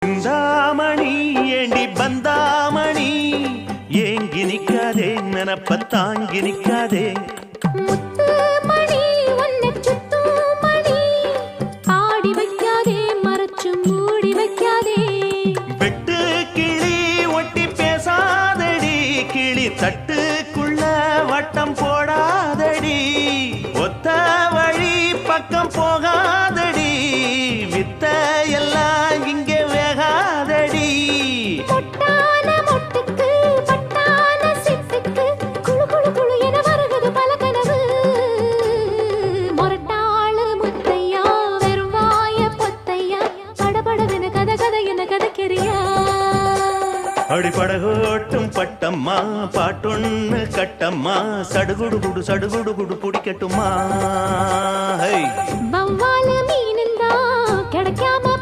சிந்தாமணி ஏண்டி பந்தாமணி ஏங்கி நிக்காதே நினப்ப தாங்கி நிக்காதே முத்து மணி உன்னை சுத்தும் மணி ஆடி வைக்காதே மறைச்சு மூடி வைக்காதே வெட்டு கிளி ஒட்டி பேசாதடி கிளி தட்டுக்குள்ள வட்டம் போடாதடி ஒத்த வழி பக்கம் போகாதடி வித்த எல்லாம் இங்கே வேகாதடி பொட்டான மொட்டுக்கு பட்டான சிட்டுக்கு குளு குளு குளு என வருகுது பல கனவு மொரட்டாளு முத்தையா வெறும் வாய பொத்தையா படபடவென கத கதை என கதக்கிறியா அடிப்படகோட்டும் பட்டம்மா பாட்டொன்னு கட்டம்மா சடுகுடு குடு பிடிக்கட்டுமா வவ்வால மீனுந்தா கிடைக்காம